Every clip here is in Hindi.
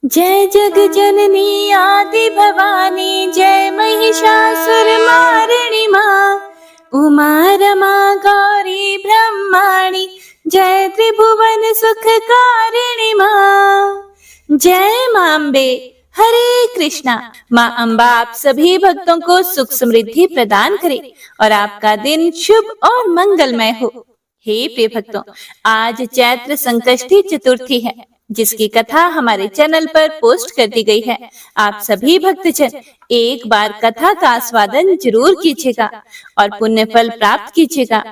जय जग जननी आदि भवानी, जय महिषासुर मारिणी माँ, उमा रमा गौरी ब्रह्माणी, जय त्रिभुवन सुखकारिणी माँ। जय माँ अम्बे। हरे कृष्णा। माँ अम्बा आप सभी भक्तों को सुख समृद्धि प्रदान करे और आपका दिन शुभ और मंगलमय हो। हे प्रिय भक्तों, आज चैत्र संकष्टी चतुर्थी है, जिसकी कथा हमारे चैनल पर पोस्ट कर दी गई है। आप सभी भक्तजन एक बार कथा का आस्वादन जरूर कीजिएगा और पुण्य फल प्राप्त कीजिएगा।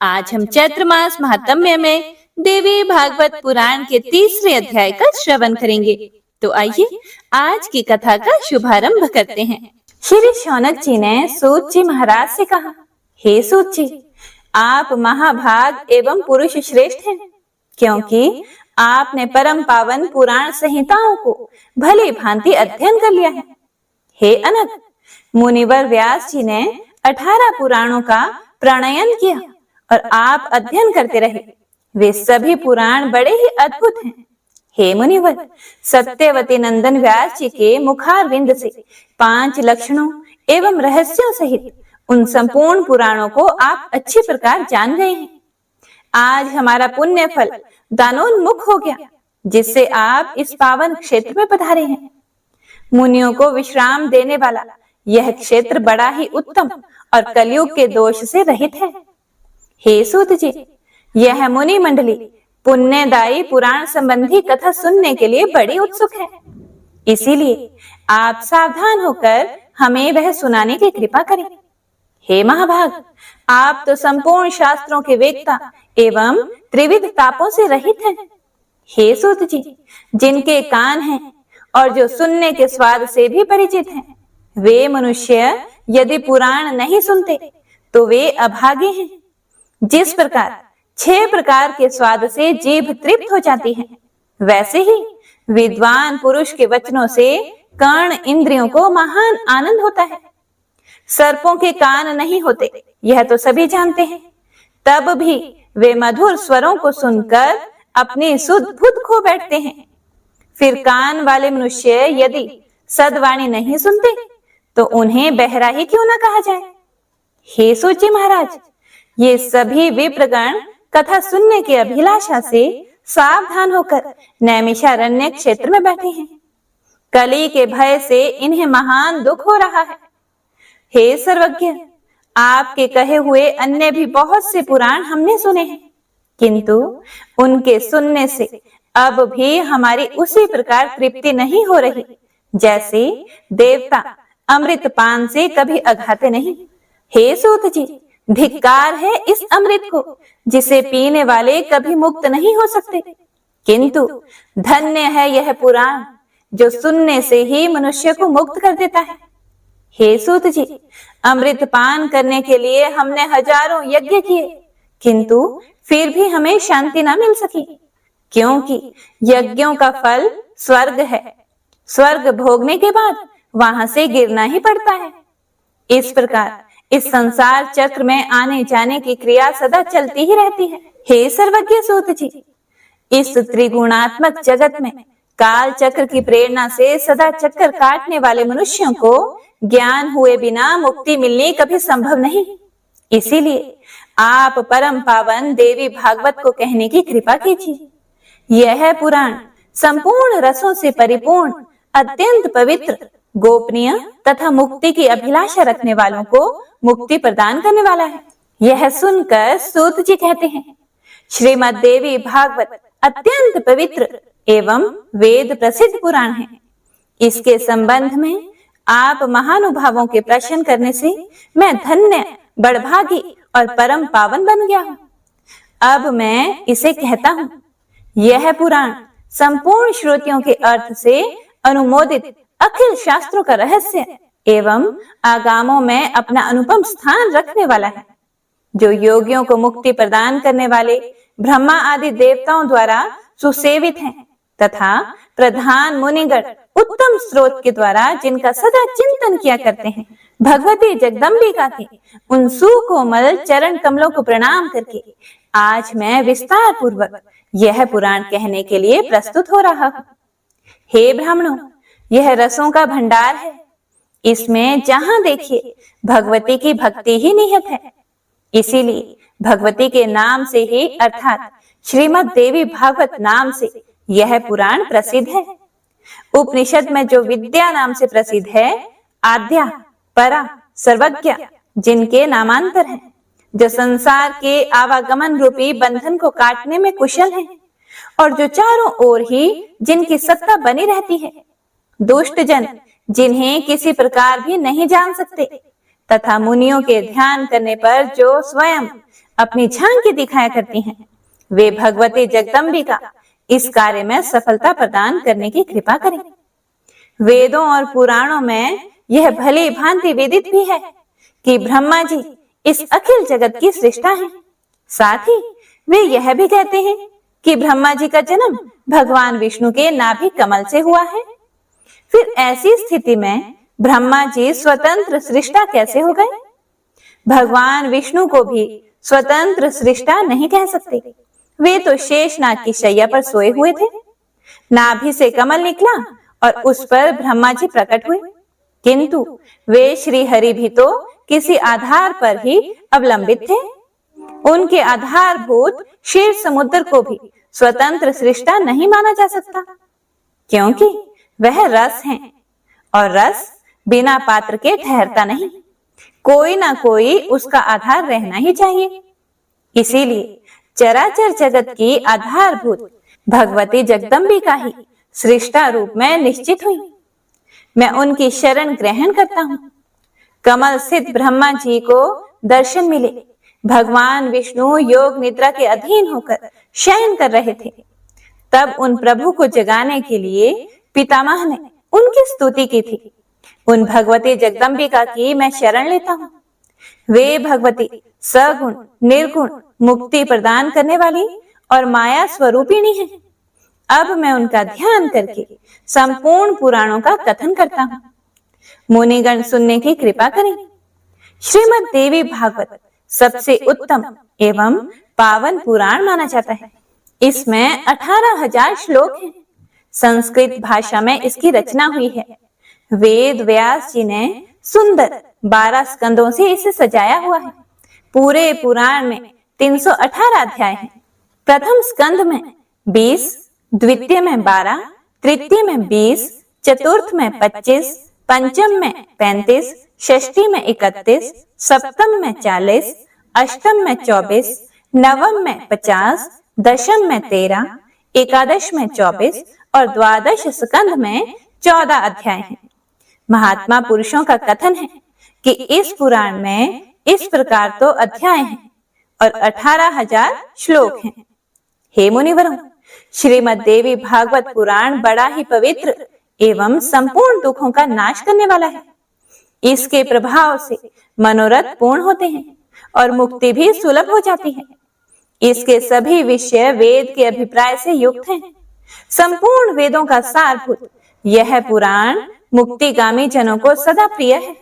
आज हम चैत्र मास महात्म्य में देवी भागवत पुराण के 3रे अध्याय का श्रवण करेंगे। तो आइए आज की कथा का शुभारंभ करते हैं। श्री शौनक जी ने सूत जी महाराज से कहा, हे सूत जी, आप महाभाग एवं पुरुष श्रेष्ठ हैं, क्योंकि आपने परम पावन पुराण संहिताओं को भली भांति अध्ययन कर लिया है। हे अनग, मुनिवर व्यास जी ने 18 पुराणों का प्रणयन किया और आप अध्ययन करते रहे। वे सभी पुराण बड़े ही अद्भुत हैं। हे मुनिवर, सत्यवती नंदन व्यास जी के मुखारविंद से 5 लक्षणों एवं रहस्यों सहित उन संपूर्ण पुराणों को आप अच्छी प्रकार जान गए हैं। आज हमारा पुण्य फल दानोन्मुख हो गया, जिससे आप इस पावन क्षेत्र में पधारे हैं। मुनियों को विश्राम देने वाला यह क्षेत्र बड़ा ही उत्तम और कलयुग के दोष से रहित है। हे सूत जी, यह मुनि मंडली पुण्यदायी पुराण संबंधी कथा सुनने के लिए बड़ी उत्सुक है। इसीलिए आप सावधान होकर हमें वह सुनाने की कृपा करें। हे महाभाग, आप तो संपूर्ण शास्त्रों के वेत्ता एवं त्रिविध तापों से रहित हैं। हे सूत जी, जिनके कान हैं और जो सुनने के स्वाद से भी परिचित हैं, वे मनुष्य यदि पुराण नहीं सुनते तो वे अभागे हैं। जिस प्रकार 6 प्रकार के स्वाद से जीभ तृप्त हो जाती है, वैसे ही विद्वान पुरुष के वचनों से कर्ण इंद्रियों को महान आनंद होता है। सर्पों के कान नहीं होते, यह तो सभी जानते हैं, तब भी वे मधुर स्वरों को सुनकर अपनी सुध बुध खो बैठते हैं। फिर कान वाले मनुष्य यदि सद्वाणी नहीं सुनते तो उन्हें बहरा ही क्यों न कहा जाए। हे सूत जी महाराज, ये सभी विप्रगण कथा सुनने की अभिलाषा से सावधान होकर नैमिषारण्य क्षेत्र में बैठे हैं। कली के भय से इन्हें महान दुख हो रहा है। हे सर्वज्ञ, आपके कहे हुए अन्य भी बहुत से पुराण हमने सुने हैं, किंतु उनके सुनने से अब भी हमारी उसी प्रकार तृप्ति नहीं हो रही, जैसे देवता अमृत पान से कभी अघाते नहीं। हे सूत जी, धिक्कार है इस अमृत को, जिसे पीने वाले कभी मुक्त नहीं हो सकते, किंतु धन्य है यह पुराण जो सुनने से ही मनुष्य को मुक्त कर देता है। हे सूत जी, अमृत पान करने के लिए हमने हजारों यज्ञ किए, किंतु फिर भी हमें शांति न मिल सकी, क्योंकि यज्ञों का फल स्वर्ग है। स्वर्ग भोगने के बाद वहां से गिरना ही पड़ता है। इस प्रकार इस संसार चक्र में आने जाने की क्रिया सदा चलती ही रहती है। हे सर्वज्ञ सूत जी, इस त्रिगुणात्मक जगत में काल चक्र की प्रेरणा से सदा चक्कर काटने वाले मनुष्यों को ज्ञान हुए बिना मुक्ति मिलनी कभी संभव नहीं। इसीलिए आप परम पावन देवी भागवत को कहने की कृपा कीजिए। यह पुराण संपूर्ण रसों से परिपूर्ण, अत्यंत पवित्र, गोपनीय तथा मुक्ति की अभिलाषा रखने वालों को मुक्ति प्रदान करने वाला है। यह सुनकर सूत जी कहते हैं, श्रीमद् देवी भागवत अत्यंत पवित्र एवं वेद प्रसिद्ध पुराण है। इसके संबंध में आप महानुभावों के प्रश्न करने से मैं धन्य, बड़भागी और परम पावन बन गया हूँ। अब मैं इसे कहता हूँ। यह पुराण संपूर्ण श्रुतियों के अर्थ से अनुमोदित अखिल शास्त्रों का रहस्य एवं आगामों में अपना अनुपम स्थान रखने वाला है, जो योगियों को मुक्ति प्रदान करने वाले ब्रह्मा आदि देवताओं द्वारा सुसेवित हैं तथा प्रधान मुनिगण उत्तम स्रोत के द्वारा जिनका सदा चिंतन किया करते हैं। भगवती जगदम्बिका के उन सुकोमल चरण कमलों को प्रणाम करके आज मैं विस्तार पूर्वक यह पुराण कहने के लिए प्रस्तुत हो रहा हूँ। हे ब्राह्मणों, यह रसों का भंडार है। इसमें जहां देखिए भगवती की भक्ति ही निहित है। इसीलिए भगवती के नाम से ही अर्थात श्रीमद् देवी भागवत नाम से यह पुराण प्रसिद्ध है। उपनिषद में जो विद्या नाम से प्रसिद्ध है, आद्या, परा, सर्वज्ञ जिनके नामांतर हैं, जो संसार के आवागमन रूपी बंधन को काटने में कुशल हैं और जो चारों ओर ही जिनकी सत्ता बनी रहती है, दुष्ट जन जिन्हें किसी प्रकार भी नहीं जान सकते तथा मुनियों के ध्यान करने पर जो स्वयं अपनी झांकी दिखाया करती हैं, वे भगवती जगदम्बिका इस कार्य में सफलता प्रदान करने की कृपा करें। वेदों और पुराणों में यह भली भांति विदित भी है कि ब्रह्मा जी इस अखिल जगत की सृष्टा हैं। साथ ही वे यह भी कहते हैं कि ब्रह्मा जी का जन्म भगवान विष्णु के नाभि कमल से हुआ है। फिर ऐसी स्थिति में ब्रह्मा जी स्वतंत्र सृष्टा कैसे हो गए? भगवान विष्णु को भी स्वतंत्र सृष्टा नहीं कह सकते। वे तो शेषनाग की शैया पर सोए हुए थे। नाभि से कमल निकला और उस पर ब्रह्मा जी प्रकट हुए, किंतु वे श्री हरि भी तो किसी आधार पर ही अवलंबित थे। उनके आधारभूत क्षीर समुद्र को भी स्वतंत्र सृष्टा नहीं माना जा सकता, क्योंकि वह रस है और रस बिना पात्र के ठहरता नहीं। कोई ना कोई उसका आधार रहना ही चाहिए। इसीलिए चराचर जगत की आधारभूत भगवती जगदम्बिका ही सृष्टा रूप में निश्चित हुई। मैं उनकी शरण ग्रहण करता हूँ। कमल स्थित ब्रह्मा जी को दर्शन मिले। भगवान विष्णु योग निद्रा के अधीन होकर शयन कर रहे थे। तब उन प्रभु को जगाने के लिए पितामह ने उनकी स्तुति की थी। उन भगवती जगदम्बिका की मैं शरण लेता हूँ। वे भगवती सगुण, निर्गुण, मुक्ति प्रदान करने वाली और माया स्वरूपिणी है। अब मैं उनका ध्यान करके संपूर्ण पुराणों का कथन करता हूँ। मुनिगण सुनने की कृपा करें। श्रीमद् देवी भागवत सबसे उत्तम एवं पावन पुराण माना जाता है। इसमें 18,000 श्लोक हैं। संस्कृत भाषा में इसकी रचना हुई है। वेद व्यास जी ने सुंदर 12 स्कंदों से इसे सजाया हुआ है। पूरे पुराण में 318 अध्याय हैं। प्रथम स्कंद में 20, द्वितीय में 12, तृतीय में 20, चतुर्थ में 25, पंचम में 35, षष्ठी में 31, सप्तम में 40, अष्टम में 24, नवम में 50, दशम में 13, एकादश में 24 और द्वादश स्कंद में 14 अध्याय हैं। महात्मा पुरुषों का कथन है कि इस पुराण में इस प्रकार तो अध्याय हैं और 18,000 श्लोक हैं। हे मुनिवरों, श्रीमद् देवी भागवत पुराण बड़ा ही पवित्र एवं संपूर्ण दुखों का नाश करने वाला है। इसके प्रभाव से मनोरथ पूर्ण होते हैं और मुक्ति भी सुलभ हो जाती है। इसके सभी विषय वेद के अभिप्राय से युक्त हैं। संपूर्ण वेदों का सारभूत यह पुराण मुक्तिगामी जनों को सदा प्रिय है।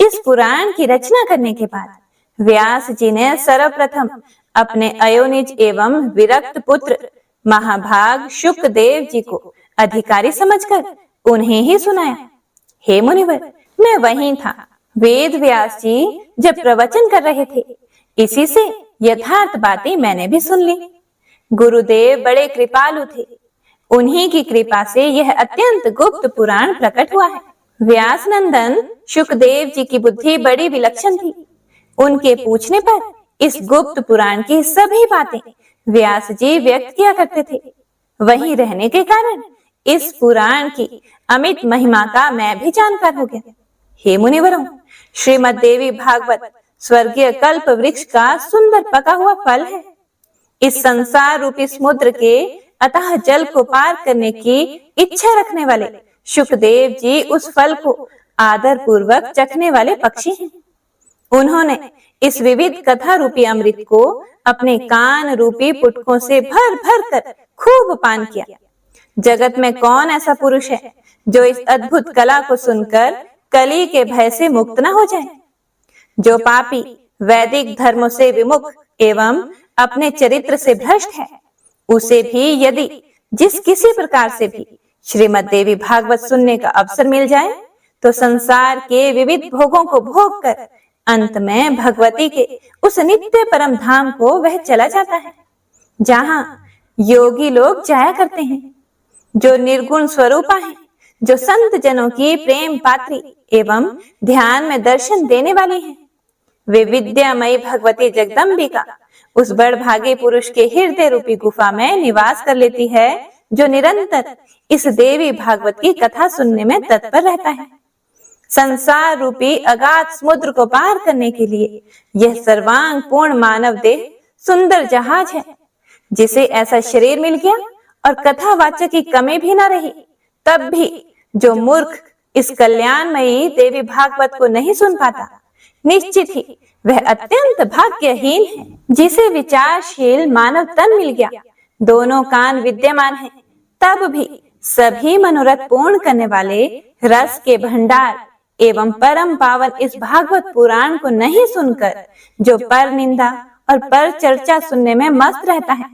इस पुराण की रचना करने के बाद व्यास जी ने सर्वप्रथम अपने अयोनिज एवं विरक्त पुत्र महाभाग शुकदेव जी को अधिकारी समझकर उन्हें ही सुनाया। हे मुनिवर, मैं वहीं था। वेद व्यास जी जब प्रवचन कर रहे थे, इसी से यथार्थ बातें मैंने भी सुन ली। गुरुदेव बड़े कृपालु थे। उन्हीं की कृपा से यह अत्यंत गुप्त पुराण प्रकट हुआ है। व्यास नंदन शुकदेव जी की बुद्धि बड़ी विलक्षण थी। उनके पूछने पर इस गुप्त पुराण की सभी बातें व्यास जी व्यक्त किया करते थे। वहीं रहने के कारण इस पुराण की अमित महिमा का मैं भी जानकार हो गया। हे मुनिवरों, श्रीमद् देवी भागवत स्वर्गीय कल्प वृक्ष का सुंदर पका हुआ फल है। इस संसार रूपी समुद्र के अतः जल को पार करने की इच्छा रखने वाले शुकदेव जी उस फल को आदर पूर्वक चखने वाले पक्षी हैं। उन्होंने इस विविध कथा रूपी अमृत को अपने कान रूपी पुटकों से भर भर कर खूब पान किया। जगत में कौन ऐसा पुरुष है जो इस अद्भुत कला को सुनकर कली के भय से मुक्त न हो जाए? जो पापी वैदिक धर्मों से विमुख एवं अपने चरित्र से भ्रष्ट है, उसे भी यदि जिस किसी प्रकार से भी श्रीमद् देवी भागवत सुनने का अवसर मिल जाए तो संसार के विविध भोगों को भोग कर अंत में भगवती के उस नित्य परम धाम को वह चला जाता है, जहां योगी लोग जाया करते हैं, जो निर्गुण स्वरूपा है, जो संत जनों की प्रेम पात्री एवं ध्यान में दर्शन देने वाली है। वे विद्यामयी भगवती जगदम्बिका उस बड़भागे पुरुष के हृदय रूपी गुफा में निवास कर लेती है, जो निरंतर इस देवी भागवत की कथा सुनने में तत्पर रहता है। संसार रूपी अगाध समुद्र को पार करने के लिए यह सर्वांग पूर्ण मानव देह सुंदर जहाज है। जिसे ऐसा शरीर मिल गया और कथावाचक की कमी भी न रही, तब भी जो मूर्ख इस कल्याणमयी देवी भागवत को नहीं सुन पाता, निश्चित ही वह अत्यंत भाग्यहीन है। जिसे विचारशील मानव तन मिल गया, दोनों कान विद्यमान हैं, तब भी सभी मनोरथ पूर्ण करने वाले रस के भंडार एवं परम पावन इस भागवत पुराण को नहीं सुनकर जो पर निंदा और पर चर्चा सुनने में मस्त रहता है,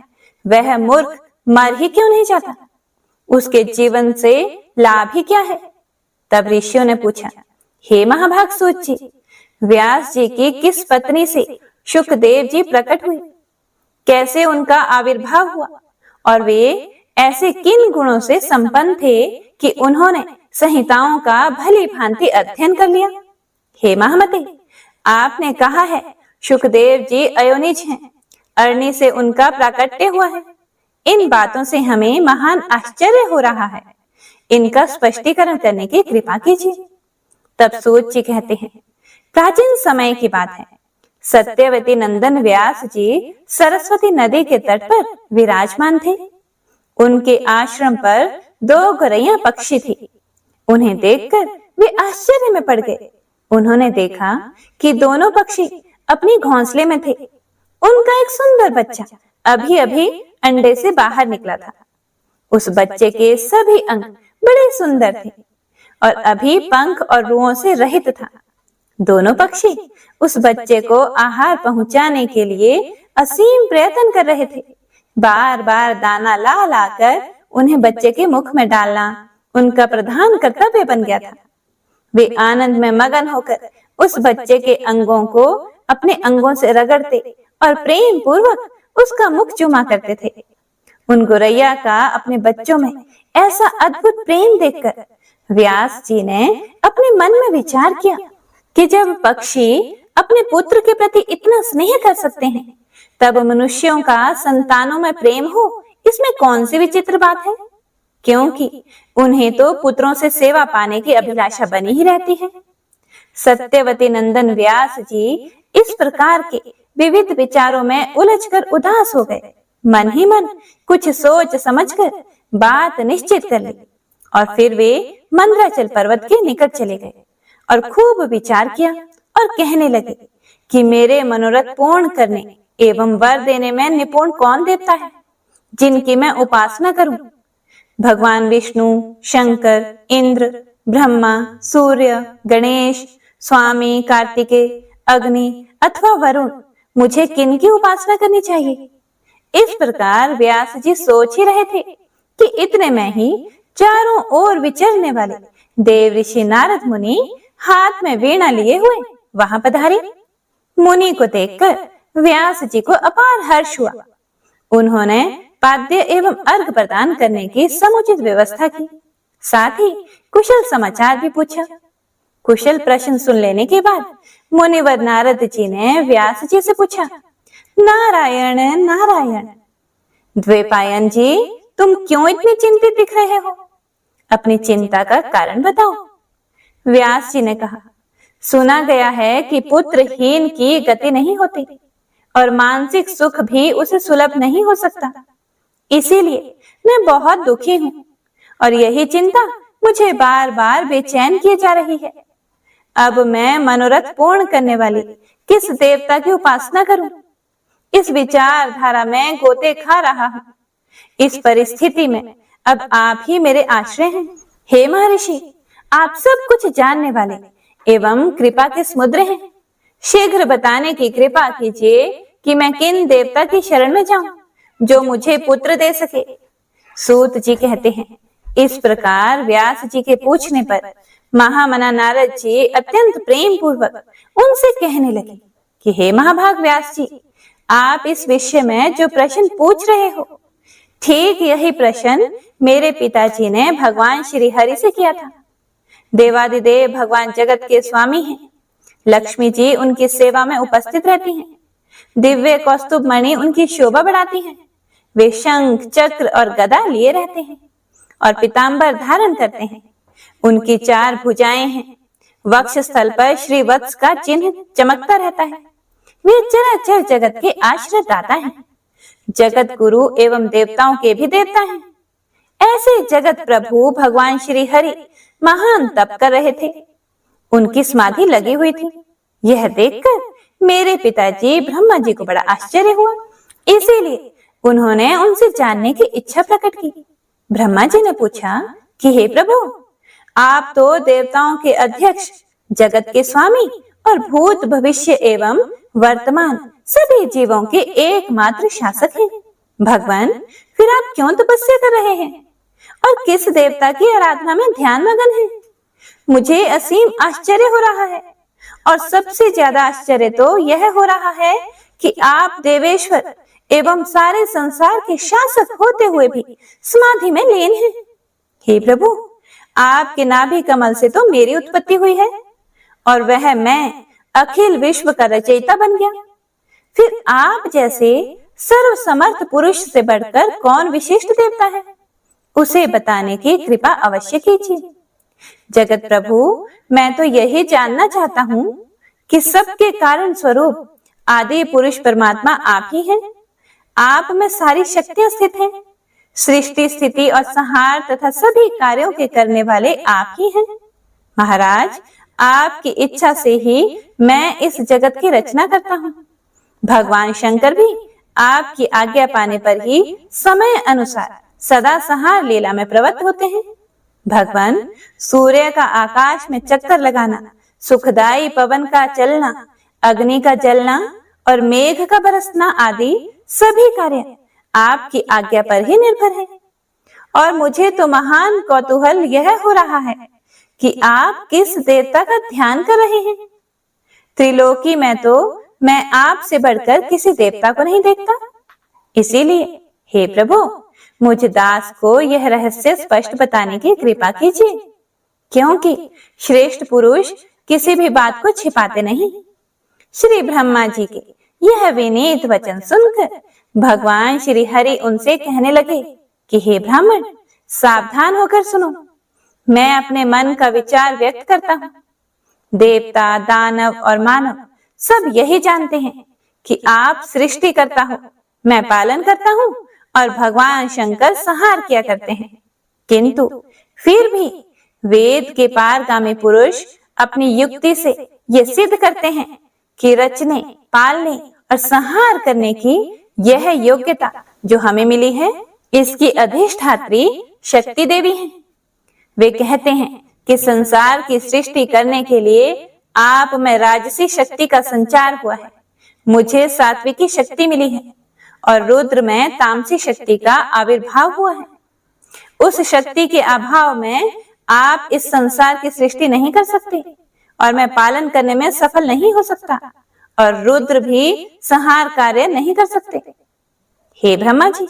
वह मूर्ख मर ही क्यों नहीं जाता? उसके जीवन से लाभ ही क्या है? तब ऋषियों ने पूछा, हे महाभाग सूत जी, व्यास जी की किस पत्नी से शुकदेव जी प्रकट हुए? कैसे उनका आविर्भाव हुआ? और वे ऐसे किन गुणों से संपन्न थे कि उन्होंने संहिताओं का भली भांति अध्ययन कर लिया? हे महामते, आपने कहा है शुकदेव जी अयोनिज हैं, अरणी से उनका प्राकट्य हुआ है। इन बातों से हमें महान आश्चर्य हो रहा है। इनका स्पष्टीकरण करने की कृपा कीजिए। तब सूत जी कहते हैं, प्राचीन समय की बात है। सत्यवती नंदन व्यास जी सरस्वती नदी के तट पर विराजमान थे। उनके आश्रम पर 2 गौरैया पक्षी थी। उन्हें देखकर वे आश्चर्य में पड़ गए। उन्होंने देखा कि दोनों पक्षी अपनी घोंसले में थे। उनका एक सुंदर बच्चा अभी अभी अंडे से बाहर निकला था। उस बच्चे के सभी अंग बड़े सुंदर थे और अभी पंख और रुओं से रहित था। दोनों पक्षी उस बच्चे को आहार पहुंचाने के लिए असीम प्रयत्न कर रहे थे। बार बार दाना ला लाकर उन्हें बच्चे के मुख में डालना उनका प्रधान कर्तव्य बन गया था। वे आनंद में मगन होकर उस बच्चे के अंगों को अपने अंगों से रगड़ते और प्रेम पूर्वक उसका मुख चूमा करते थे। उन गौरैया का अपने बच्चों में ऐसा अद्भुत प्रेम देखकर व्यास जी ने अपने मन में विचार किया कि जब पक्षी अपने पुत्र के प्रति इतना स्नेह कर सकते हैं, तब मनुष्यों का संतानों में प्रेम हो, इसमें कौन सी विचित्र बात है? क्योंकि उन्हें तो पुत्रों से सेवा पाने की अभिलाषा बनी ही रहती है। सत्यवती नंदन व्यास जी इस प्रकार के विविध विचारों में उलझकर उदास हो गए। मन ही मन कुछ सोच समझकर बात निश्चित कर ली और फिर वे मंद्राचल पर्वत के निकट चले गए और खूब विचार किया और कहने लगे कि मेरे मनोरथ पूर्ण करने एवं वर देने में निपुण कौन देवता है जिनकी मैं उपासना करूं? भगवान विष्णु, शंकर, इंद्र, ब्रह्मा, सूर्य, गणेश, स्वामी कार्तिकेय, अग्नि अथवा वरुण, मुझे किनकी उपासना करनी चाहिए? इस प्रकार व्यास जी सोच ही रहे थे कि इतने में ही चारों ओर विचरने वाले देव ऋषि नारद मुनि हाथ में वीणा लिए हुए वहां पधारे। मुनि को देखकर व्यास जी को अपार हर्ष हुआ। उन्होंने पाद्य एवं अर्घ प्रदान करने की समुचित व्यवस्था की, साथ ही कुशल समाचार भी पूछा। कुशल प्रश्न सुन लेने के बाद मुनिवर नारद जी ने व्यास जी से पूछा, नारायण नारायण, द्वैपायन जी तुम क्यों इतने चिंतित दिख रहे हो? अपनी चिंता का कारण बताओ। व्यास जी ने कहा, सुना गया है कि पुत्रहीन की गति नहीं होती और मानसिक सुख भी उसे सुलभ नहीं हो सकता। इसीलिए मैं बहुत दुखी हूँ और यही चिंता मुझे बार बार बेचैन किए जा रही है। अब मैं मनोरथ पूर्ण करने वाली किस देवता की उपासना करूं? इस विचारधारा में गोते खा रहा हूं। इस परिस्थिति में अब आप ही मेरे आश्रय हैं। हे महर्षि, आप सब कुछ जानने वाले एवं कृपा के समुद्र हैं। शीघ्र बताने की कृपा कीजिए कि मैं किन देवता की शरण में जाऊं जो मुझे पुत्र दे सके। सूत जी कहते हैं, इस प्रकार व्यास जी के पूछने पर महामना नारद जी अत्यंत प्रेम पूर्वक उनसे कहने लगे कि हे महाभाग व्यास जी, आप इस विषय में जो प्रश्न पूछ रहे हो, ठीक यही प्रश्न मेरे पिताजी ने भगवान श्री हरि से किया था। देवादिदेव भगवान जगत के स्वामी हैं। लक्ष्मी जी उनकी सेवा में उपस्थित रहती हैं। दिव्य कौस्तुभ मणि उनकी शोभा बढ़ाती हैं। वे शंख, चक्र और गदा लिए रहते हैं और पीतांबर धारण करते हैं। उनकी 4 भुजाएं हैं। वक्ष स्थल पर श्री वत्स का चिन्ह चमकता रहता है। वे चराचर जगत के आश्रय दाता हैं। जगत गुरु एवं देवताओं के भी देवता हैं। ऐसे जगत प्रभु भगवान श्री हरि महान तप कर रहे थे। उनकी समाधि लगी हुई थी। यह देखकर मेरे पिताजी ब्रह्मा जी को बड़ा आश्चर्य हुआ। इसीलिए उन्होंने उनसे जानने की इच्छा प्रकट की। ब्रह्मा जी ने पूछा कि हे प्रभु, आप तो देवताओं के अध्यक्ष, जगत के स्वामी और भूत भविष्य एवं वर्तमान सभी जीवों के एकमात्र शासक हैं। भगवान, फिर आप क्यों तपस्या कर रहे हैं और किस देवता की आराधना में ध्यान मगन हैं? मुझे असीम आश्चर्य हो रहा है और सबसे ज्यादा आश्चर्य तो यह हो रहा है कि आप देवेश्वर एवं सारे संसार के शासक होते हुए भी समाधि में लीन हैं। हे प्रभु, आपके नाभि कमल से तो मेरी उत्पत्ति हुई है और वह मैं अखिल विश्व का रचयिता बन गया। फिर आप जैसे सर्वसमर्थ पुरुष से बढ़कर कौन विशिष्ट देवता है, उसे बताने की कृपा अवश्य कीजिए। जगत प्रभु, मैं तो यही जानना चाहता हूँ कि सबके कारण स्वरूप आदि पुरुष परमात्मा आप ही हैं। आप में सारी शक्तियां स्थित हैं। सृष्टि, स्थिति और संहार तथा सभी कार्यों के करने वाले आप ही हैं। महाराज, आपकी इच्छा से ही मैं इस जगत की रचना करता हूँ। भगवान शंकर भी आपकी आज्ञा पाने पर ही समय अनुसार सदा संहार लीला में प्रवृत्त होते हैं। भगवान, सूर्य का आकाश में चक्कर लगाना, सुखदायी पवन का चलना, अग्नि का जलना और मेघ का बरसना आदि सभी कार्य आपकी आज्ञा पर ही निर्भर है। और मुझे तो महान कौतूहल यह हो रहा है कि आप किस देवता का ध्यान कर रहे हैं। त्रिलोकी में तो मैं आपसे बढ़कर किसी देवता को नहीं देखता। इसीलिए हे प्रभु, मुझ दास को यह रहस्य स्पष्ट बताने की कृपा कीजिए, क्योंकि श्रेष्ठ पुरुष किसी भी बात को छिपाते नहीं। श्री ब्रह्मा जी के यह विनीत वचन सुनकर भगवान श्री हरि उनसे कहने लगे कि हे ब्राह्मण, सावधान होकर सुनो। मैं अपने मन का विचार व्यक्त करता हूँ। देवता, दानव और मानव सब यही जानते हैं कि आप सृष्टि करता हो, मैं पालन करता हूँ और भगवान शंकर संहार किया करते हैं। किंतु फिर भी वेद के पारगामी पुरुष अपनी युक्ति से ये सिद्ध करते हैं कि रचने, पालने और संहार करने की यह योग्यता जो हमें मिली है, इसकी अधिष्ठात्री शक्ति देवी है। वे कहते हैं कि संसार की सृष्टि करने के लिए आप में राजसी शक्ति का संचार हुआ है, मुझे सात्विकी शक्ति मिली है और रुद्र में तामसी शक्ति का आविर्भाव हुआ है। उस शक्ति के अभाव में आप इस संसार की सृष्टि नहीं कर सकते और मैं पालन करने में सफल नहीं हो सकता और रुद्र भी संहार कार्य नहीं कर सकते। हे ब्रह्मा जी,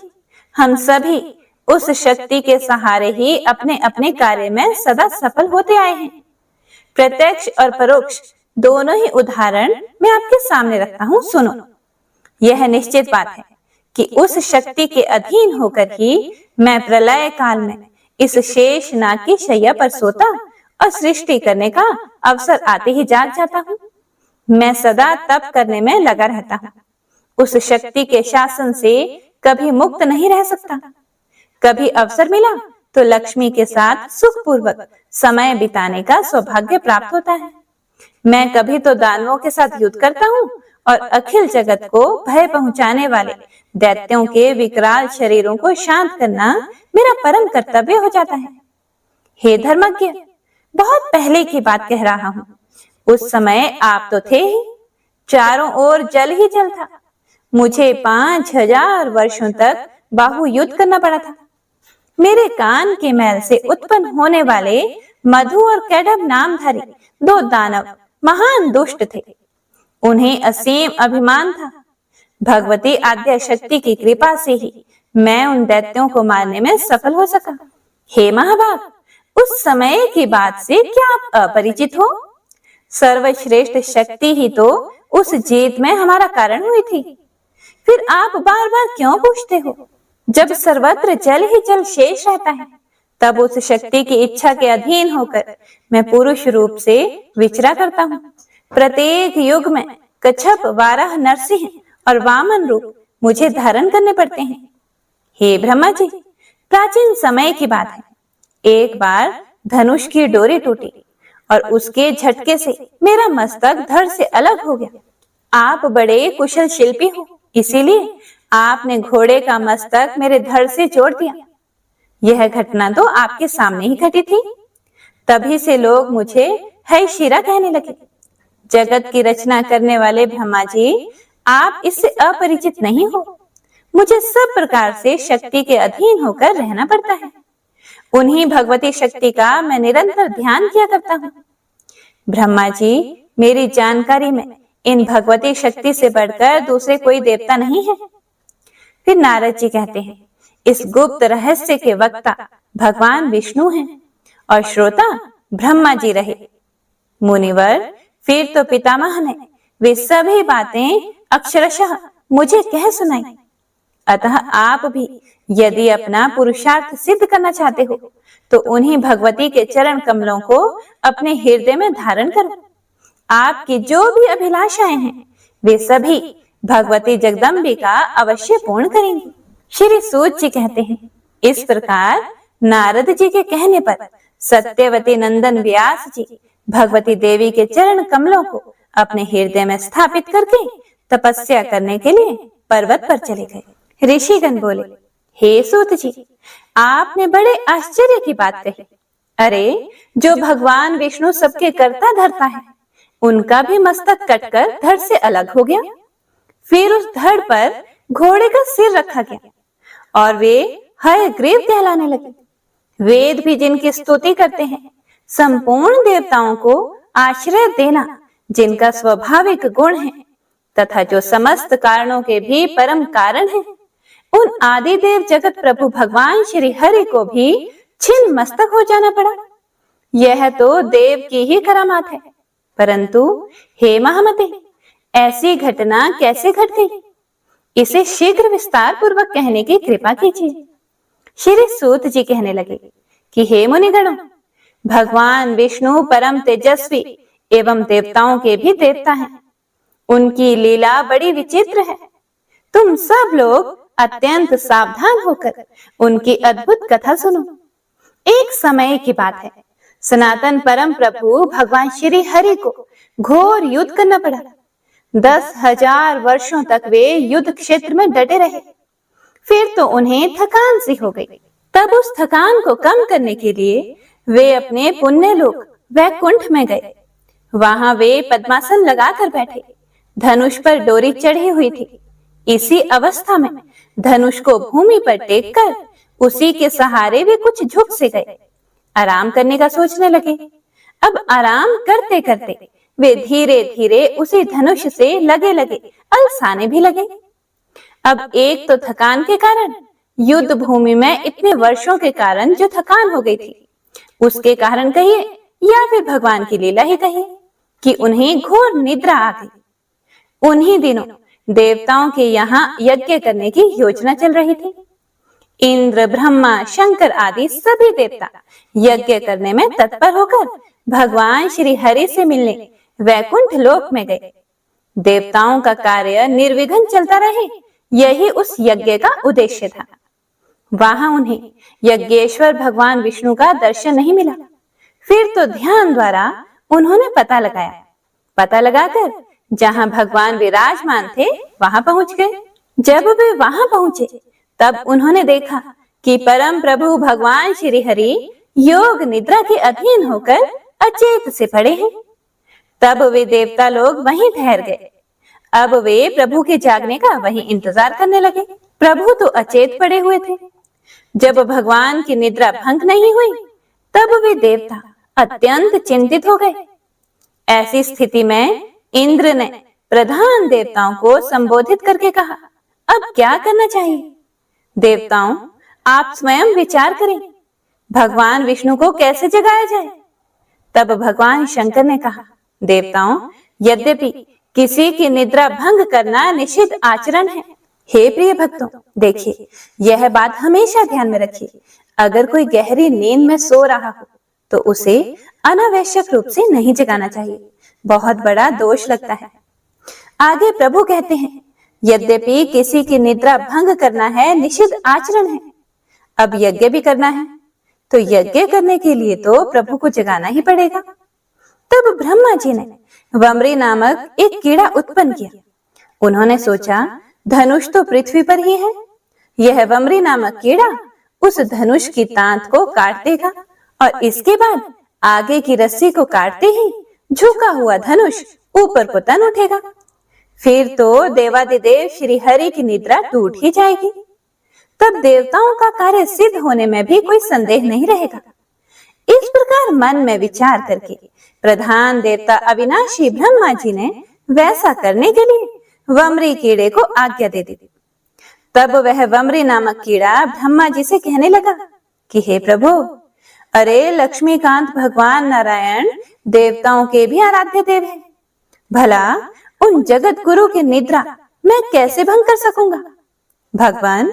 हम सभी उस शक्ति के सहारे ही अपने अपने कार्य में सदा सफल होते आए हैं। प्रत्यक्ष और परोक्ष दोनों ही उदाहरण मैं आपके सामने रखता हूँ, सुनो। यह निश्चित बात है कि उस शक्ति के अधीन होकर ही मैं प्रलय काल में इस शेष नाग की शैया पर सोता और सृष्टि करने का अवसर आते ही जाग जाता हूँ। मैं सदा तप करने में लगा रहता हूँ। उस शक्ति के शासन से कभी मुक्त नहीं रह सकता। कभी अवसर मिला तो लक्ष्मी के साथ सुखपूर्वक समय बिताने का सौभाग्य प्राप्त होता है। मैं कभी तो दानवों के साथ युद्ध करता हूँ और अखिल जगत को भय पहुंचाने वाले दैत्यों के विकराल शरीरों को शांत करना मेरा परम कर्तव्य हो जाता है। हे धर्मज्ञ, बहुत पहले की बात कह रहा हूँ। उस समय आप तो थे ही, चारों ओर जल ही जल था। मुझे 5000 वर्षों तक बाहु युद्ध करना पड़ा था। मेरे कान के मैल से उत्पन्न होने वाले मधु और कैडब नामधारी दो दानव महान दुष्ट थे। उन्हें असीम अभिमान था। भगवती आद्य शक्ति की कृपा से ही मैं उन दैत्यों को मारने में सफल हो सका। हे महाभाग, उस समय की बात से क्या आप अपरिचित हो? सर्वश्रेष्ठ शक्ति ही तो उस जीत में हमारा कारण हुई थी। फिर आप बार बार क्यों पूछते हो? जब सर्वत्र जल ही जल शेष रहता है, तब उस शक्ति की इच्छा के अधीन होकर मैं पुरुष रूप से विचरा करता हूँ। प्रत्येक युग में कच्छप, वाराह, नरसिंह और वामन रूप मुझे धारण करने पड़ते हैं। हे ब्रह्मा जी, प्राचीन समय की बात है। एक बार धनुष की डोरी टूटी और उसके झटके से मेरा मस्तक धड़ से अलग हो गया। आप बड़े कुशल शिल्पी हो, इसीलिए आपने घोड़े का मस्तक मेरे धड़ से जोड़ दिया। यह घटना तो आपके सामने ही घटी थी। तभी से लोग मुझे है शिरा कहने लगे। जगत की रचना करने वाले ब्रह्मा जी, आप इससे अपरिचित नहीं हो। मुझे सब प्रकार से शक्ति के अधीन होकर रहना पड़ता है। उन्हीं भगवती शक्ति का मैं निरंतर ध्यान किया करता हूँ। ब्रह्मा जी, मेरी जानकारी में इन भगवती शक्ति से बढ़कर दूसरे कोई देवता नहीं है। फिर नारद जी कहते हैं, इस गुप्त रहस्य के वक्ता भगवान विष्णु हैं और श्रोता ब्रह्मा जी रहे। मुनिवर, फिर तो पितामह ने वे सभी बातें अक्षरशः मुझे कह सुनाई। अतः आप भी यदि अपना पुरुषार्थ सिद्ध करना चाहते हो, तो उन्हीं भगवती के चरण कमलों को अपने हृदय में धारण करो। आपकी जो भी अभिलाषाएं हैं, वे सभी भगवती जगदम्बिका अवश्य पूर्ण करेंगी। श्री सूत जी कहते हैं, इस प्रकार नारद जी के कहने पर सत्यवती नंदन व्यास जी भगवती देवी के चरण कमलों को अपने हृदय में स्थापित करके तपस्या करने के लिए पर्वत पर चले गए। ऋषिगण बोले, हे सूत जी, आपने बड़े आश्चर्य की बात कही। अरे, जो भगवान विष्णु सबके कर्ता धर्ता है, उनका भी मस्तक कटकर धड़ से अलग हो गया। फिर उस धड़ पर घोड़े का सिर रखा गया और वे हयग्रीव कहलाने लगे। वेद भी जिनकी स्तुति करते हैं, संपूर्ण देवताओं को आश्रय देना जिनका स्वाभाविक गुण है, तथा जो समस्त कारणों के भी परम कारण है, उन आदि देव जगत प्रभु भगवान श्री हरि को भी छिन्न मस्तक हो जाना पड़ा। यह तो देव की ही करामात है। परंतु हे महामते, ऐसी घटना कैसे घट गई? इसे शीघ्र विस्तार पूर्वक कहने की कृपा कीजिए। श्री सूत जी कहने लगे कि हे मुनिगणों, भगवान विष्णु परम तेजस्वी एवं देवताओं के भी देवता हैं। उनकी लीला बड़ी विचित्र है। तुम सब लोग अत्यंत सावधान होकर उनकी अद्भुत कथा सुनो। एक समय की बात है, सनातन परम प्रभु भगवान श्री हरि को घोर युद्ध करना पड़ा। 10,000 वर्षों तक वे युद्ध क्षेत्र में डटे रहे। फिर तो उन्हें थकान सी हो गई। तब उस थकान को कम करने के लिए वे अपने पुण्य लोक वैकुंठ में गए। वहां वे पद्मासन लगाकर बैठे। धनुष पर डोरी चढ़ी हुई थी। इसी अवस्था में धनुष को भूमि पर टेक कर उसी के सहारे वे कुछ झुक से गए। आराम करने का सोचने लगे। अब आराम करते करते वे धीरे धीरे उसी धनुष से लगे लगे अलसाने भी लगे। अब एक तो थकान के कारण, युद्ध भूमि में इतने वर्षों के कारण जो थकान हो गई थी, उसके कारण कहिए या फिर भगवान की लीला ही कहिए कि उन्हें घोर निद्रा आ गई। उन्हीं दिनों देवताओं के यहाँ यज्ञ करने की योजना चल रही थी। इंद्र, ब्रह्मा, शंकर आदि सभी देवता यज्ञ करने में तत्पर होकर भगवान श्री हरि से मिलने वैकुंठ लोक में गए। देवताओं का कार्य निर्विघ्न चलता रहे, यही उस यज्ञ का उद्देश्य था। वहां उन्हें यज्ञेश्वर भगवान विष्णु का दर्शन नहीं मिला। फिर तो ध्यान द्वारा उन्होंने पता लगाया। पता लगाकर जहां भगवान विराजमान थे, वहां पहुंच गए। जब वे वहां पहुंचे, तब उन्होंने देखा कि परम प्रभु भगवान श्री हरि योग निद्रा के अधीन होकर अचेत से पड़े हैं। तब वे देवता लोग वहीं ठहर गए। अब वे प्रभु के जागने का वहीं इंतजार करने लगे। प्रभु तो अचेत पड़े हुए थे। जब भगवान की निद्रा भंग नहीं हुई तब वे देवता अत्यंत चिंतित हो गए। ऐसी स्थिति में इंद्र ने प्रधान देवताओं को संबोधित करके कहा, अब क्या करना चाहिए? देवताओं, आप स्वयं विचार करें, भगवान विष्णु को कैसे जगाया जाए? तब भगवान शंकर ने कहा, देवताओं, यद्यपि किसी की निद्रा भंग करना निषिद्ध आचरण है। हे प्रिय भक्तों, देखिए, यह बात हमेशा ध्यान में रखिए। अगर कोई गहरी नींद में सो रहा हो तो उसे अनावश्यक रूप से नहीं जगाना चाहिए, बहुत बड़ा दोष लगता है। आगे प्रभु कहते हैं, यद्यपि किसी की निद्रा भंग करना है निषिद्ध आचरण है, अब यज्ञ भी करना है तो यज्ञ करने के लिए तो प्रभु को जगाना ही पड़ेगा। तब ब्रह्मा जी ने वमरी नामक एक कीड़ा उत्पन्न किया। उन्होंने सोचा, धनुष तो पृथ्वी पर ही है, यह वमरी नामक कीड़ा उस धनुष की तांत को काट देगा और इसके बाद आगे की रस्सी को काटते ही झुका हुआ धनुष ऊपर को तन उठेगा। फिर तो देवादिदेव श्री हरि की निद्रा टूट ही जाएगी। तब देवताओं का कार्य सिद्ध होने में भी कोई संदेह नहीं रहेगा। इस प्रकार मन में विचार करके प्रधान देवता अविनाशी ब्रह्मा जी ने वैसा करने के लिए वमरी कीड़े को आज्ञा दे दी। तब वह वमरी नामक कीड़ा ब्रह्मा जी से कहने लगा कि हे प्रभु, अरे लक्ष्मीकांत भगवान नारायण देवताओं के भी आराध्य देव हैं, भला उन जगत गुरु की निद्रा मैं कैसे भंग कर सकूंगा? भगवान,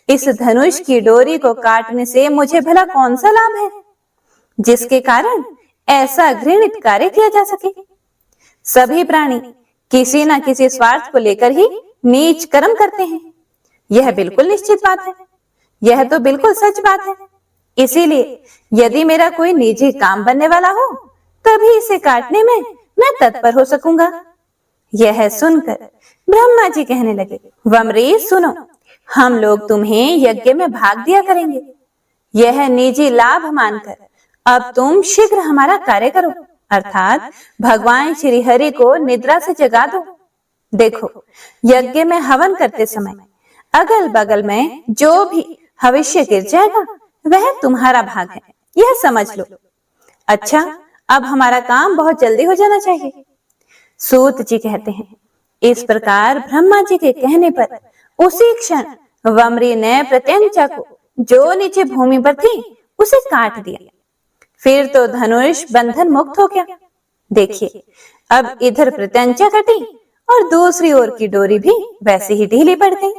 इस धनुष की डोरी को काटने से मुझे भला कौन सा लाभ है जिसके कारण ऐसा घृणित कार्य किया जा सके? सभी प्राणी किसी न किसी स्वार्थ को लेकर ही नीच कर्म करते हैं, यह बिल्कुल निश्चित बात है, यह तो बिल्कुल सच बात है। इसीलिए यदि मेरा कोई निजी काम बनने वाला हो तभी इसे काटने में मैं तत्पर हो सकूंगा। यह सुनकर ब्रह्मा जी कहने लगे, वमरी सुनो, हम लोग तुम्हें यज्ञ में भाग दिया करेंगे। यह निजी लाभ मानकर अब तुम शीघ्र हमारा कार्य करो, अर्थात भगवान श्री हरि को निद्रा से जगा दो। देखो, यज्ञ में हवन करते समय अगल बगल में जो भी हविष्य गिर जाएगा वह तुम्हारा भाग है, यह समझ लो। अच्छा, अब हमारा काम बहुत जल्दी हो जाना चाहिए। सूत जी कहते हैं, इस प्रकार ब्रह्मा जी के कहने पर उसी क्षण वमरी ने प्रत्यंचा को जो नीचे भूमि पर थी उसे काट दिया। फिर तो धनुष बंधन मुक्त हो गया। देखिए, अब इधर प्रत्यंचा कटी और दूसरी ओर की डोरी भी वैसे ही ढीली पड़ गई।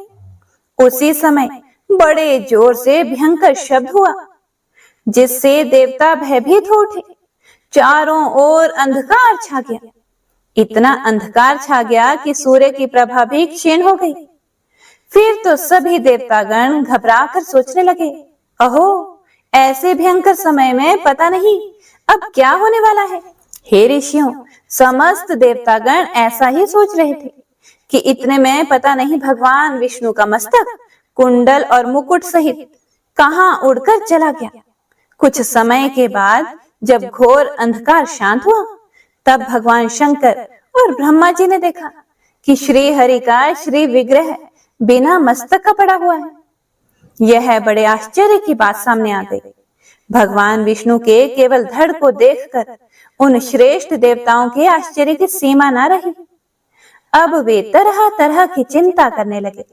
उसी समय बड़े जोर से भयंकर शब्द हुआ जिससे देवता भयभीत हो उठे। चारों ओर अंधकार छा गया। इतना अंधकार छा गया कि सूर्य की प्रभा भी क्षीण हो गई। फिर तो सभी देवतागण घबराकर सोचने लगे, अहो, ऐसे भयंकर समय में पता नहीं अब क्या होने वाला है। हे ऋषियों, समस्त देवतागण ऐसा ही सोच रहे थे कि इतने में पता नहीं भगवान विष्णु का मस्तक कुंडल और मुकुट सहित कहां उड़कर चला गया। कुछ समय के बाद जब घोर अंधकार शांत हुआ तब भगवान शंकर और ब्रह्मा जी ने देखा कि श्री हरि का श्री विग्रह बिना मस्तक का पड़ा हुआ है। यह बड़े आश्चर्य की बात सामने आ गई। भगवान विष्णु के केवल धड़ को देखकर उन श्रेष्ठ देवताओं के आश्चर्य की सीमा न रही। अब वे तरह तरह की चिंता करने लगे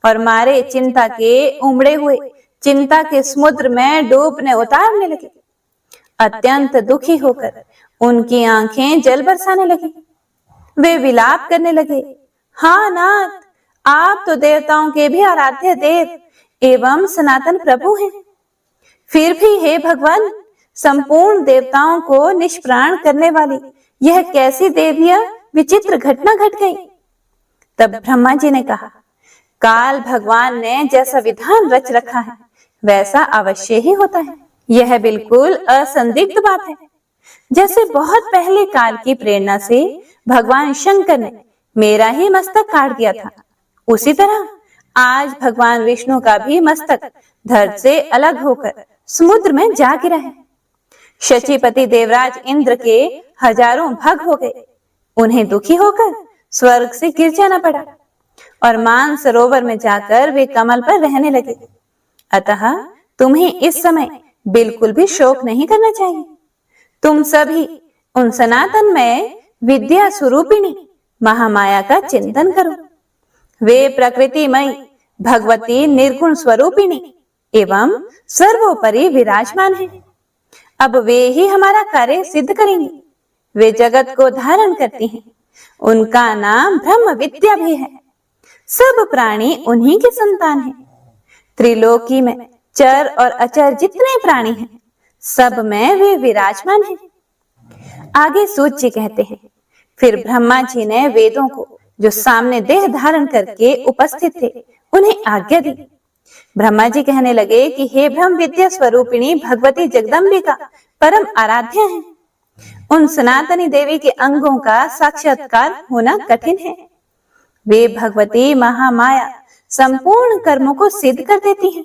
और मारे चिंता के उमड़े हुए चिंता के समुद्र में डूबने उतारने लगे। अत्यंत दुखी होकर उनकी आंखें जल बरसाने लगी। वे विलाप करने लगे, हाँ नाथ, आप तो देवताओं के भी आराध्य देव एवं सनातन प्रभु हैं। फिर भी हे भगवान, संपूर्ण देवताओं को निष्प्राण करने वाली यह कैसी देवीय विचित्र घटना घट गई। तब ब्रह्मा जी ने कहा, काल भगवान ने जैसा विधान रच रखा है वैसा अवश्य ही होता है। यह बिल्कुल असंदिग्ध बात है। जैसे बहुत पहले काल की प्रेरणा से भगवान शंकर ने मेरा ही मस्तक काट दिया था, उसी तरह आज भगवान विष्णु का भी मस्तक धड़ से अलग होकर समुद्र में जा गिरा है। शचीपति देवराज इंद्र के हजारों भग हो गए। उन्हें दुखी होकर स्वर्ग से गिर जाना पड़ा और मान सरोवर में जाकर वे कमल पर रहने लगे। अतः तुम्हें इस समय बिल्कुल भी शोक नहीं करना चाहिए। तुम सभी उन सनातनमय विद्या स्वरूपिणी महामाया का चिंतन करो। वे प्रकृतिमय भगवती निर्गुण स्वरूपिणी एवं सर्वोपरि विराजमान है। अब वे ही हमारा कार्य सिद्ध करेंगे। वे जगत को धारण करती हैं। उनका नाम ब्रह्म विद्या भी है। सब प्राणी उन्हीं की संतान है। त्रिलोकी में चर और अचर जितने प्राणी हैं, सब में वे विराजमान हैं। आगे सूत जी कहते हैं, फिर ब्रह्मा जी ने वेदों को, जो सामने देह धारण करके उपस्थित थे, उन्हें आज्ञा दी। ब्रह्मा जी कहने लगे कि हे ब्रह्म विद्या स्वरूपिणी भगवती जगदम्बिका परम आराध्य है। उन सनातनी देवी के अंगों का साक्षात्कार होना कठिन है। वे भगवती महामाया संपूर्ण कर्मों को सिद्ध कर देती हैं।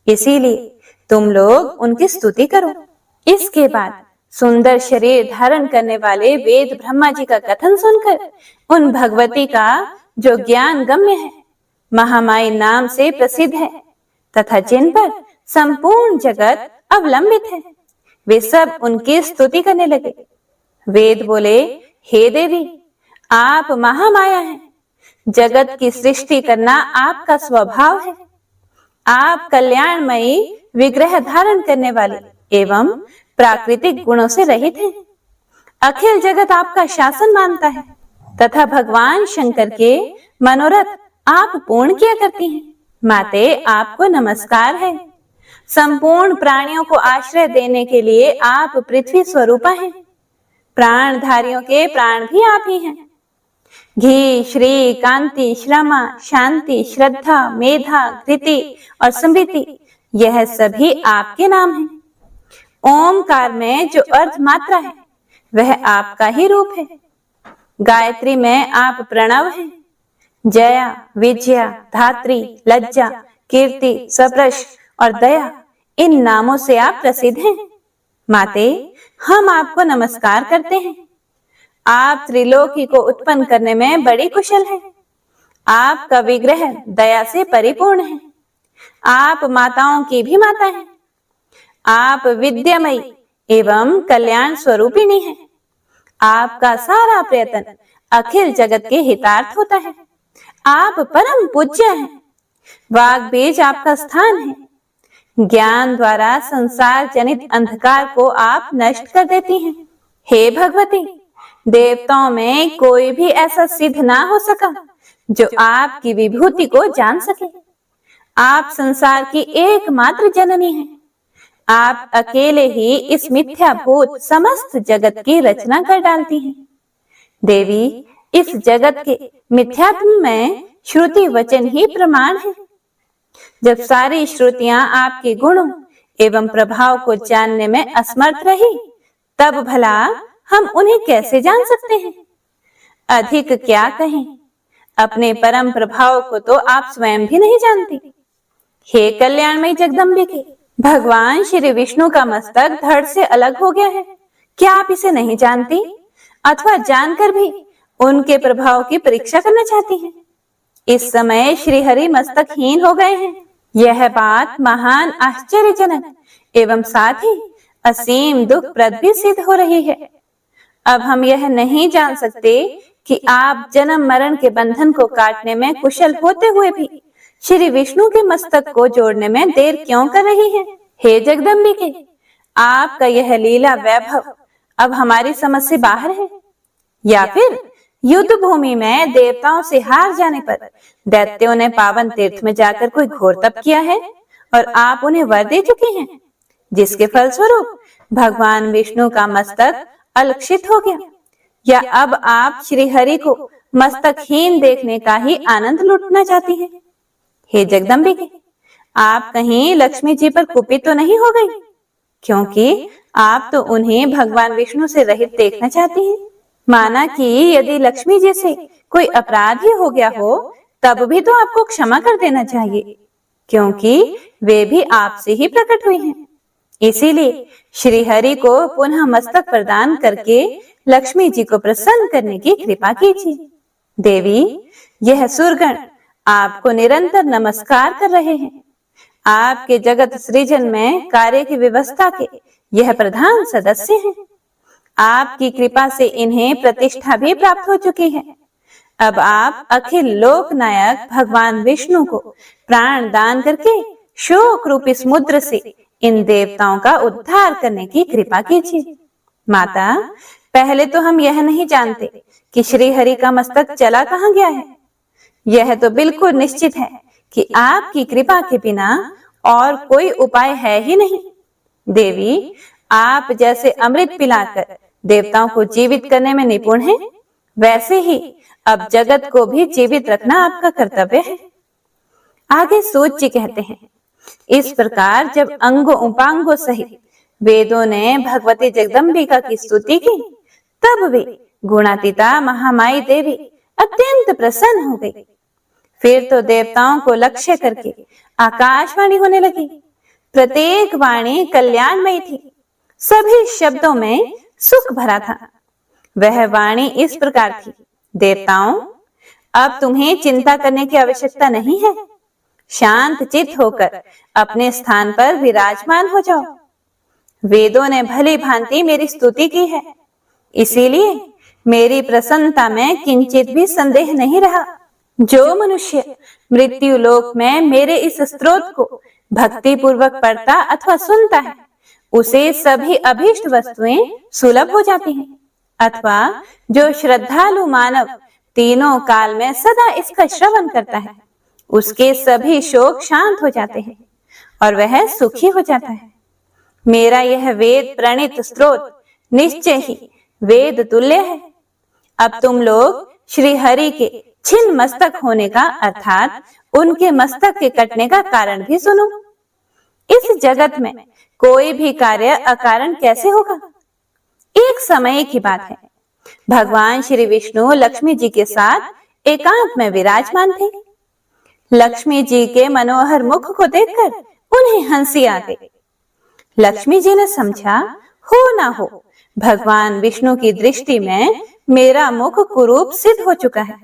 इसीलिए तुम लोग उनकी स्तुति करो। इसके बाद सुंदर शरीर धारण करने वाले वेद ब्रह्मा जी का कथन सुनकर उन भगवती का जो ज्ञान गम्य है, महामाई नाम से प्रसिद्ध है तथा जिन पर संपूर्ण जगत अवलंबित है, वे सब उनकी स्तुति करने लगे। वेद बोले, हे देवी, आप महामाया हैं। जगत की सृष्टि करना आपका स्वभाव है। आप कल्याणमयी विग्रह धारण करने वाले एवं प्राकृतिक गुणों से रहित हैं। अखिल जगत आपका शासन मानता है तथा भगवान शंकर के मनोरथ आप पूर्ण किया करती हैं। माते, आपको नमस्कार है। संपूर्ण प्राणियों को आश्रय देने के लिए आप पृथ्वी स्वरूपा हैं। प्राणधारियों के प्राण भी आप ही हैं। घी, श्री, कांति, श्रमा, शांति, श्रद्धा, मेधा, धृति और स्मृति, यह सभी आपके नाम हैं। ओमकार में जो अर्ध मात्रा है, वह आपका ही रूप है। गायत्री में आप प्रणव हैं। जया, विजया, धात्री, लज्जा, कीर्ति, सप्रश और दया, इन नामों से आप प्रसिद्ध हैं। माते, हम आपको नमस्कार करते हैं। आप त्रिलोकी को उत्पन्न करने में बड़ी कुशल हैं। आपका विग्रह दया से परिपूर्ण है। आप माताओं की भी माता हैं। आप विद्यामयी एवं कल्याण स्वरूपिणी हैं। आपका सारा प्रयत्न अखिल जगत के हितार्थ होता है। आप परम पूज्य हैं। वाग बीज आपका स्थान है। ज्ञान द्वारा संसार जनित अंधकार को आप नष्ट कर देती हैं। हे भगवती, देवताओं में कोई भी ऐसा सिद्ध ना हो सका जो आपकी विभूति को जान सके। आप संसार की एकमात्र जननी हैं। आप अकेले ही इस मिथ्याभूत समस्त जगत की रचना कर डालती हैं। देवी, इस जगत के मिथ्यात्व में श्रुति वचन ही प्रमाण है। जब सारी श्रुतियां आपके गुणों एवं प्रभाव को जानने में असमर्थ रही, तब भला हम उन्हें कैसे जान सकते हैं? अधिक क्या कहें, अपने परम प्रभाव को तो आप स्वयं भी नहीं जानती। हे कल्याणमयी जगदम्बिके, भगवान श्री विष्णु का मस्तक धड़ से अलग हो गया है। क्या आप इसे नहीं जानती? अथवा जानकर भी उनके प्रभाव की परीक्षा करना चाहती हैं? इस समय श्री हरि मस्तकहीन हो गए हैं। यह बात महान आश्चर्यजनक एवं साथ ही असीम दुखप्रद भी सिद्ध हो रही है। अब हम यह नहीं जान सकते कि आप जन्म मरण के बंधन को काटने में कुशल होते हुए भी श्री विष्णु के मस्तक को जोड़ने में देर क्यों कर रही हैं? हे जगदम्बिके, आपका यह लीला वैभव अब हमारी समझ से बाहर है, या फिर युद्ध भूमि में देवताओं से हार जाने पर दैत्यों ने पावन तीर्थ में जाकर कोई घोर तप किया है और आप उन्हें वर दे चुके हैं, जिसके फलस्वरूप भगवान विष्णु का मस्तक अलक्षित हो गया। या अब आप श्री हरि को मस्तकहीन देखने का ही आनंद लूटना चाहती हैं? हे जगदम्बिके, आप कहीं लक्ष्मी जी पर कुपित तो नहीं हो गई? क्योंकि आप तो उन्हें भगवान विष्णु से रहित देखना चाहती हैं। माना कि यदि लक्ष्मी जी से कोई अपराध ही हो गया हो, तब भी तो आपको क्षमा कर देना चाहिए, क्योंकि वे भी आपसे ही प्रकट हुई हैं। इसीलिए श्री हरि को पुनः मस्तक प्रदान करके लक्ष्मी जी को प्रसन्न करने की कृपा कीजिए। देवी, यह सुरगण आपको निरंतर नमस्कार कर रहे हैं। आपके जगत सृजन में कार्य की व्यवस्था के यह प्रधान सदस्य हैं। आपकी कृपा से इन्हें प्रतिष्ठा भी प्राप्त हो चुकी है। अब आप अखिल लोकनायक भगवान विष्णु को प्राण दान करके शोक रूपी समुद्र से इन देवताओं का उद्धार करने की कृपा कीजिए। माता, पहले तो हम यह नहीं जानते कि श्री हरि का मस्तक चला कहाँ गया है। यह तो बिल्कुल निश्चित है कि आपकी कृपा के बिना और कोई उपाय है ही नहीं। देवी, आप जैसे अमृत पिलाकर देवताओं को जीवित करने में निपुण हैं, वैसे ही अब जगत को भी जीवित रखना आपका कर्तव्य है। आगे सूत जी कहते हैं, इस प्रकार जब अंगों उपांगों सहित वेदों ने भगवती जगदम्बिका की स्तुति की, तब वे गुणातीता महामाई देवी अत्यंत प्रसन्न हो गई। फिर तो देवताओं को लक्ष्य करके आकाशवाणी होने लगी। प्रत्येक वाणी कल्याणमयी थी, सभी शब्दों में सुख भरा था। वह वाणी इस प्रकार थी, देवताओं, अब तुम्हें चिंता करने की आवश्यकता नहीं है। शांत चित्त होकर अपने स्थान पर विराजमान हो जाओ। वेदों ने भली भांति मेरी स्तुति की है, इसीलिए मेरी प्रसन्नता में किंचित भी संदेह नहीं रहा। जो मनुष्य मृत्यु लोक में मेरे इस स्तोत्र को भक्ति पूर्वक पढ़ता अथवा सुनता है, उसे सभी अभीष्ट वस्तुएं सुलभ हो जाती हैं। अथवा जो श्रद्धालु मानव तीनों काल में सदा इसका श्रवण करता है, उसके सभी शोक शांत हो जाते हैं और वह सुखी हो जाता है। मेरा यह वेद प्रणीत स्तोत्र निश्चय ही वेद तुल्य है। अब तुम लोग श्री हरि के छिन्न मस्तक होने का अर्थात उनके मस्तक के कटने का कारण भी सुनो। इस जगत में कोई भी कार्य अकारण कैसे होगा? एक समय की बात है, भगवान श्री विष्णु लक्ष्मी जी के साथ एकांत में विराजमान थे। लक्ष्मी जी के मनोहर मुख को देखकर उन्हें हंसी आ गई। लक्ष्मी जी ने समझा, हो ना हो, भगवान विष्णु की दृष्टि में मेरा मुख कुरूप सिद्ध हो चुका है,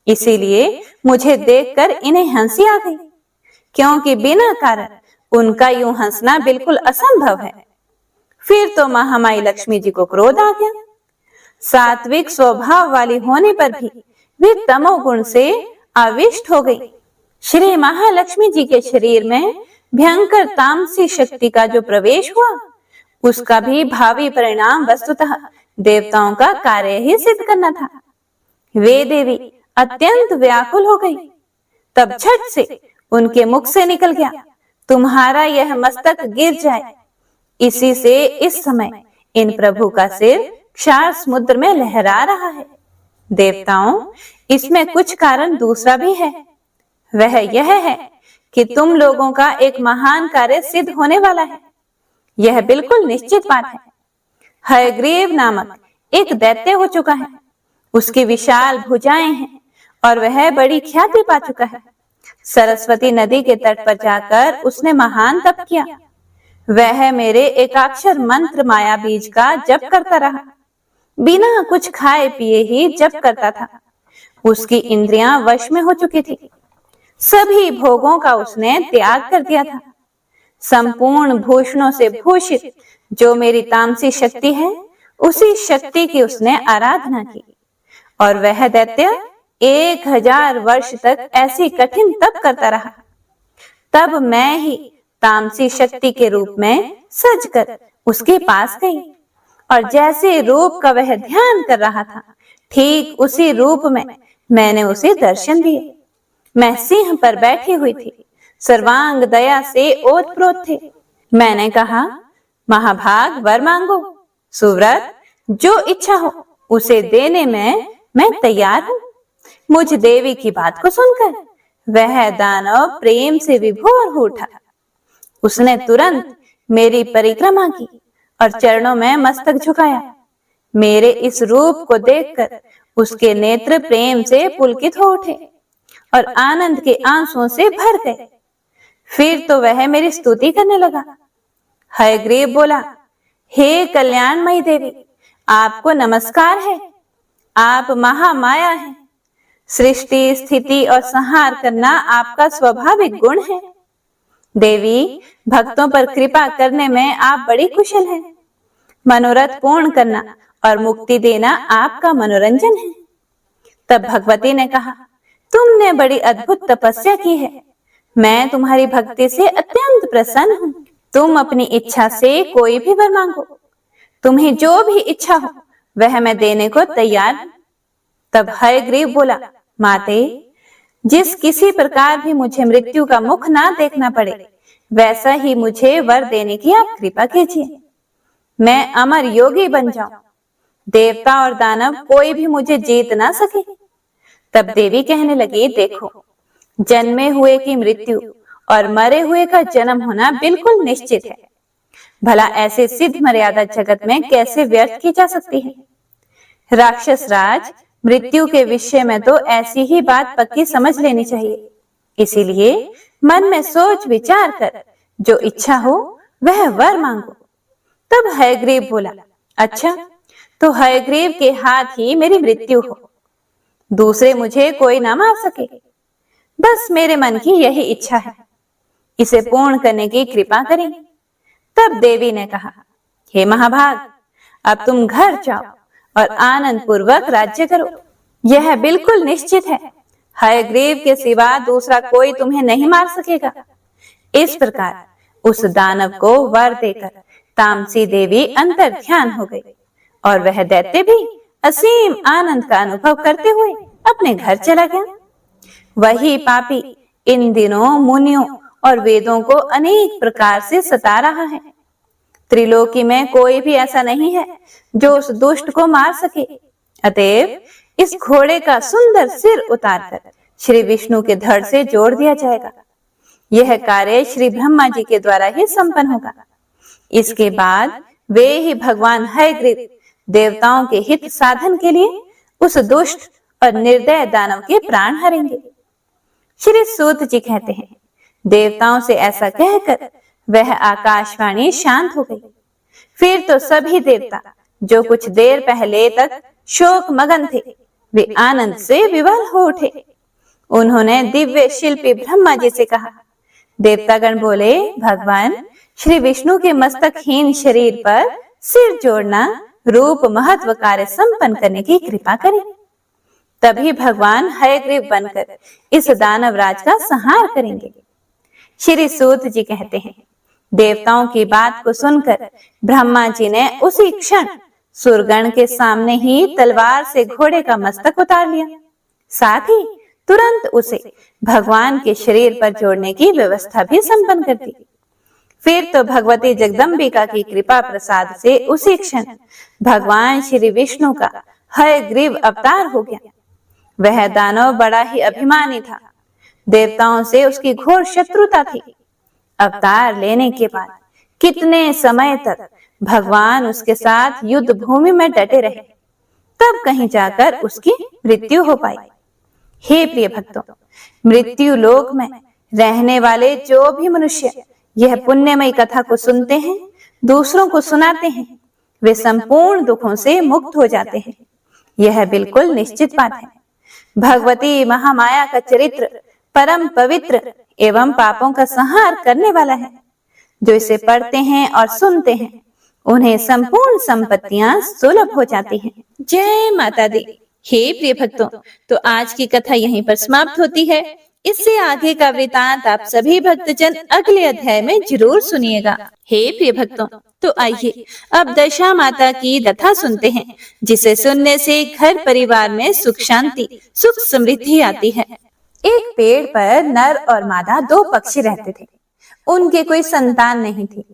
इसीलिए मुझे देखकर इन्हें हंसी आ गई, क्योंकि बिना कारण उनका यूं हंसना बिल्कुल असंभव है। फिर तो महामाई लक्ष्मी जी को क्रोध आ गया। सात्विक स्वभाव वाली होने पर भी वे तमोगुण से आविष्ट हो गई। श्री महालक्ष्मी जी के शरीर में भयंकर तामसी शक्ति का जो प्रवेश हुआ, उसका भी भावी परिणाम वस्तुतः देवताओं का कार्य ही सिद्ध करना था। वे देवी अत्यंत व्याकुल हो गई। तब झट से उनके मुख से निकल गया, तुम्हारा यह मस्तक गिर जाए। इसी से इस समय इन प्रभु का सिर क्षार समुद्र में लहरा रहा है। देवताओं, इसमें कुछ कारण दूसरा भी है। वह यह है कि तुम लोगों का एक महान कार्य सिद्ध होने वाला है। यह बिल्कुल निश्चित बात है। हयग्रीव नामक एक दैत्य हो चुका है। उसकी विशाल भुजाएं हैं और वह बड़ी ख्याति पा चुका है। सरस्वती नदी के तट पर जाकर उसने महान तप किया। वह मेरे एकाक्षर मंत्र माया बीज का जप करता रहा, बिना कुछ खाए पिए ही जप करता था। उसकी इंद्रियां वश में हो चुकी थी। सभी भोगों का उसने त्याग कर दिया था। संपूर्ण भूषणों से भूषित जो मेरी तामसी शक्ति है, उसी शक्ति की उसने आराधना की। और वह दैत्य 1000 वर्ष तक ऐसी कठिन तप करता रहा। तब मैं ही तामसी शक्ति के रूप में सजकर उसके पास गई और जैसे रूप का वह ध्यान कर रहा था, ठीक उसी रूप में मैंने उसे दर्शन दिए। मैं सिंह पर बैठी हुई थी, सर्वांग दया से ओतप्रोत थे। मैंने कहा, महाभाग वर मांगो, सुव्रत जो इच्छा हो उसे देने में मैं तैयार हूँ। मुझ देवी की बात को सुनकर वह दानव प्रेम से विभोर हो उठा। उसने तुरंत मेरी परिक्रमा की और चरणों में मस्तक झुकाया। मेरे इस रूप को देखकर उसके नेत्र प्रेम से पुलकित हो उठे और आनंद के आंसुओं से भर गए। फिर तो वह मेरी स्तुति करने लगा। हयग्रीव बोला, हे कल्याणमयी देवी, आपको नमस्कार है। आप महामाया हैं। सृष्टि, स्थिति और संहार करना आपका स्वाभाविक गुण है। देवी, भक्तों पर कृपा करने में आप बड़ी कुशल हैं। मनोरथ पूर्ण करना और मुक्ति देना आपका मनोरंजन है। तब भगवती ने कहा, तुमने बड़ी अद्भुत तपस्या की है। मैं तुम्हारी भक्ति से अत्यंत प्रसन्न हूँ। तुम अपनी इच्छा से कोई भी वर मांगो, तुम्हें जो भी इच्छा हो वह मैं देने को तैयार हूं। तब हयग्रीव बोला, माते, जिस किसी प्रकार भी मुझे मृत्यु का मुख ना देखना पड़े, वैसा ही मुझे वर देने की आप कृपा कीजिए। मैं अमर योगी बन जाऊं, देवता और दानव कोई भी मुझे जीत ना सके। तब देवी कहने लगी, देखो, जन्मे हुए की मृत्यु और मरे हुए का जन्म होना बिल्कुल निश्चित है। भला ऐसे सिद्ध मर्यादा जगत में कैसे व्यर्थ की जा सकती है। राक्षस राज, मृत्यु के विषय में तो ऐसी ही बात पक्की समझ लेनी चाहिए। इसीलिए मन में सोच विचार कर जो इच्छा हो वह वर मांगो। तब हयग्रीव बोला, अच्छा, तो हयग्रीव के हाथ ही मेरी मृत्यु हो, दूसरे मुझे कोई ना मार सके। बस मेरे मन की यही इच्छा है, इसे पूर्ण करने की कृपा करें। तब देवी ने कहा, हे महाभाग, अब तुम घर जाओ और आनंद पूर्वक राज्य करो। यह बिल्कुल निश्चित है, हयग्रीव के सिवा दूसरा कोई तुम्हें नहीं मार सकेगा। इस प्रकार उस दानव को वर देकर तामसी देवी अंतर ध्यान हो गई और वह दैत्य भी असीम आनंद का अनुभव करते हुए अपने घर चला गया। वही पापी इन दिनों मुनियों और वेदों को अनेक प्रकार से सता रहा है। त्रिलोकी में कोई भी ऐसा नहीं है जो उस दुष्ट को मार सके। अतएव इस घोड़े का सुंदर सिर उतारकर श्री विष्णु के धड़ से जोड़ दिया जाएगा। यह कार्य श्री ब्रह्मा जी के द्वारा ही संपन्न होगा। इसके बाद वे ही भगवान हयग्रीव देवताओं के हित साधन के लिए उस दुष्ट और निर्दय दानव के प्राण हरेंगे। श्री सूत जी कहते हैं, देवताओं से ऐसा कहकर वह आकाशवाणी शांत हो गई। फिर तो सभी देवता जो कुछ देर पहले तक शोक मगन थे, वे आनंद से विवल हो उठे। उन्होंने दिव्य शिल्पी ब्रह्मा जी से कहा। देवतागण बोले, भगवान, श्री विष्णु के मस्तकहीन शरीर पर सिर जोड़ना रूप महत्व कार्य संपन्न करने की कृपा करें। तभी भगवान हयग्रीव बनकर इस दानव राज का संहार करेंगे। श्री सूत जी कहते हैं, देवताओं की बात को सुनकर ब्रह्मा जी ने उसी क्षण सुरगण के सामने ही तलवार से घोड़े का मस्तक उतार लिया। साथ ही तुरंत उसे भगवान के शरीर पर जोड़ने की व्यवस्था भी संपन्न कर दी। फिर तो भगवती जगदम्बिका की कृपा प्रसाद से उसी क्षण भगवान श्री विष्णु का हयग्रीव अवतार हो गया। वह दानव बड़ा ही अभिमानी था। देवताओं से उसकी घोर शत्रुता थी। अवतार लेने के बाद कितने समय तक भगवान उसके साथ युद्ध भूमि में डटे रहे, तब कहीं जाकर उसकी मृत्यु हो पाई। हे प्रिय भक्तों, मृत्यु लोक में रहने वाले जो भी मनुष्य यह पुण्यमयी कथा को सुनते हैं, दूसरों को सुनाते हैं, वे संपूर्ण दुखों से मुक्त हो जाते हैं। यह बिल्कुल निश्चित बात है। भगवती महामाया का चरित्र परम पवित्र एवं पापों का संहार करने वाला है। जो इसे पढ़ते हैं और सुनते हैं, उन्हें संपूर्ण संपत्तियां सुलभ हो जाती हैं। जय माता दी। हे प्रिय भक्तों, तो आज की कथा यहीं पर समाप्त होती है। इससे आगे का वृतांत आप सभी भक्तजन अगले अध्याय में जरूर सुनिएगा। हे प्रिय भक्तों, तो आइए अब दशा माता की कथा सुनते हैं, जिसे सुनने से घर परिवार में सुख शांति सुख समृद्धि आती है। एक पेड़ पर नर और मादा दो पक्षी रहते थे। उनके कोई संतान नहीं थी।